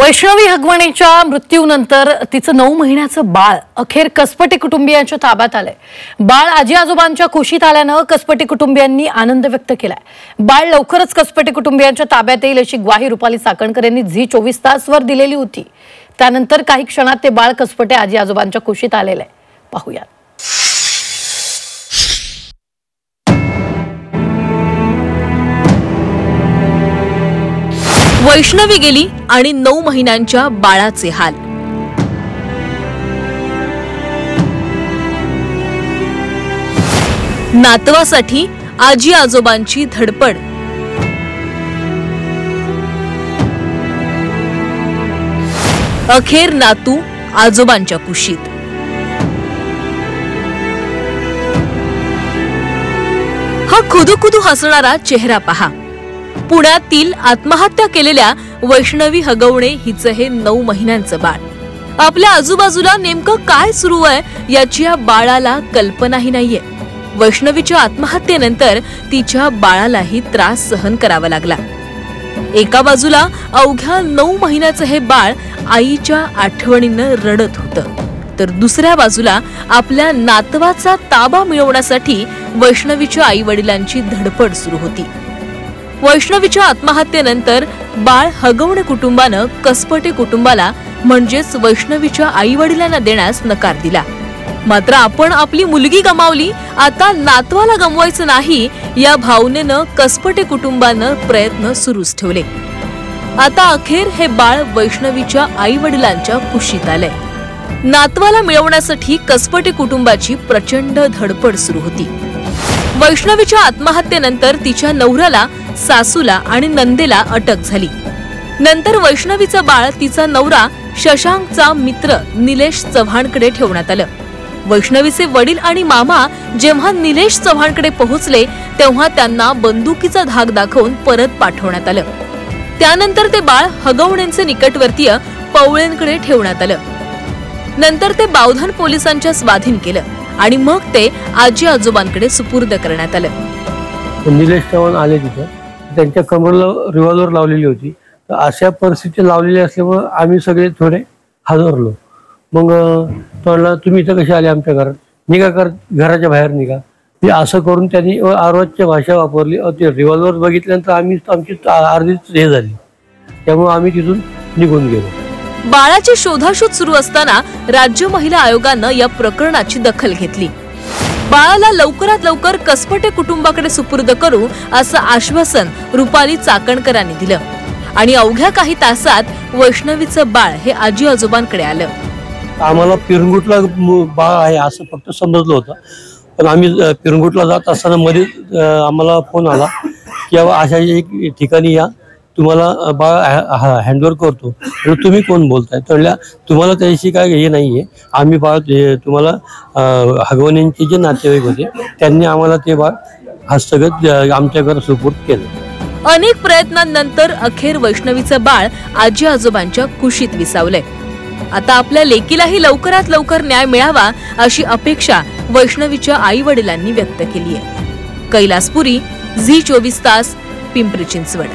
वैष्णवी हगवणेच्या मृत्यूनंतर तिचं 9 महिन्याचं बाळ अखेर कसपटे कुटुंबियांच्या ताब्यात आलंय। बाळ आजी आजोबांच्या कुशीत आल्यानं कसपटे कुटुंबियांनी आनंद व्यक्त केलाय। बाळ लवकरच कसपटे कुटुंबियांच्या ताब्यात येईल अशी ग्वाही रुपाली चाकणकर यांनी झी 24 तासवर दिलेली होती। त्यानंतर काही क्षणात ते बाळ कसपटे आजी आजोबांच्या कुशीत आलेलं आहे। पाहूया। वैष्णवी गेली आणि 9 महिन्यांच्या बाळाचे हाल। नातवासाठी आजी आजोबांची धडपड। अखेर नातू आजोबांच्या कुशीत। हा खुदुखुदू हसणारा चेहरा पहा। पुण्यातील आत्महत्या केलेल्या वैष्णवी हगवणे हिचं हे 9 महिन्यांचं बाळ। आपल्या आजूबाजूला नेमकं काय सुरू आहे याची या बाळाला कल्पनाही नाहीये। वैष्णवीच्या आत्महत्येनंतर तिच्या बाळालाही त्रास सहन करावा लागला। एका बाजूला अवघ्या 9 महिन्याचं हे बाळ आईच्या आठवणीनं रडत होतं, तर दुसऱ्या बाजूला आपल्या नातवाचा ताबा मिळवण्यासाठी वैष्णवीच्या आई वडिलांची धडपड सुरू होती। वैष्णवीच्या आत्महत्येनंतर बाळ हगवणे कुटुंबानं कसपटे कुटुंबाला म्हणजेच वैष्णवीच्या आई वडिलांना देण्यास नकार दिला। मात्र आपण आपली मुलगी गमावली, आता नातवाला गमवायचं नाही या भावनेनं कसपटे कुटुंबानं प्रयत्न सुरूच ठेवले। आता अखेर हे बाळ वैष्णवीच्या आई वडिलांच्या कुशीत आलंय। नातवाला मिळवण्यासाठी कसपटे कुटुंबाची प्रचंड धडपड सुरू होती। वैष्णवीच्या आत्महत्येनंतर तिच्या नवऱ्याला, सासूला आणि नंदेला अटक झाली। नंतर वैष्णवीचं बाळ तिचा नवरा शशांकचा मित्र निलेश चव्हाणकडे ठेवण्यात आलं। वैष्णवीचे वडील आणि मामा जेव्हा निलेश चव्हाणकडे पोहोचले तेव्हा त्यांना बंदुकीचा धाक दाखवून परत पाठवण्यात आलं। त्यानंतर ते बाळ हगवणेंचे निकटवर्तीय पवळेंकडे ठेवण्यात आलं। नंतर ते बावधन पोलिसांच्या स्वाधीन केलं आणि मग ते आजी आजोबांकडे सुपूर्द करण्यात आलं। निलेश चव्हाण आले तिथे, त्यांच्या कमरेला रिव्हॉल्वर लावलेली होती। तर अशा परिस्थिती लावलेली असल्यामुळे आम्ही सगळे थोडे हादरलो। मग म्हणला तुम्ही इथं कसे आले आमच्या घरात, निघा घराच्या बाहेर निघा। ते असं करून त्यांनी आरवाच्या भाषा वापरली। ते रिव्हॉल्वर बघितल्यानंतर आमची अर्धीच हे झाली, त्यामुळे आम्ही तिथून निघून गेलो। बाळाची शोधाशोध सुरू असताना राज्य महिला आयोगानं या प्रकरणाची दखल घेतली। बाळाला लवकरात लवकर कसपटे कुटुंबाकडे सुपूर्द करू असं आश्वासन रुपाली चाकणकरांनी दिलं आणि अवघ्या काही तासात वैष्णवीचं बाळ हे आजी आजोबांकडे आलं। आम्हाला पिरंगुटला बाळ आहे असं फक्त समजलं होतं, पण आम्ही पिरंगुटला जात असताना मध्ये आम्हाला फोन आला की अशा एक ठिकाणी या, तुम्हाला बाळ हँडओव्हर करतो। तुम्ही कोण बोलताय? तर तुम्हाला त्याशी काय हे नाहीये, आम्ही बाळ तुम्हाला हगवणेंचे जे नातेवाईक होते त्यांनी आम्हाला ते बाळ हस्तगत आमच्याकडे सुपूर्द केलं। अनेक प्रयत्नांनंतर अखेर वैष्णवीचं बाळ आजी आजोबांच्या कुशीत विसावलंय। आता आपल्या लेकीलाही लवकरात लवकर न्याय मिळावा अशी अपेक्षा वैष्णवीच्या आई वडिलांनी व्यक्त केली आहे। कैलासपुरी, झी 24 तास, पिंपरी चिंचवड।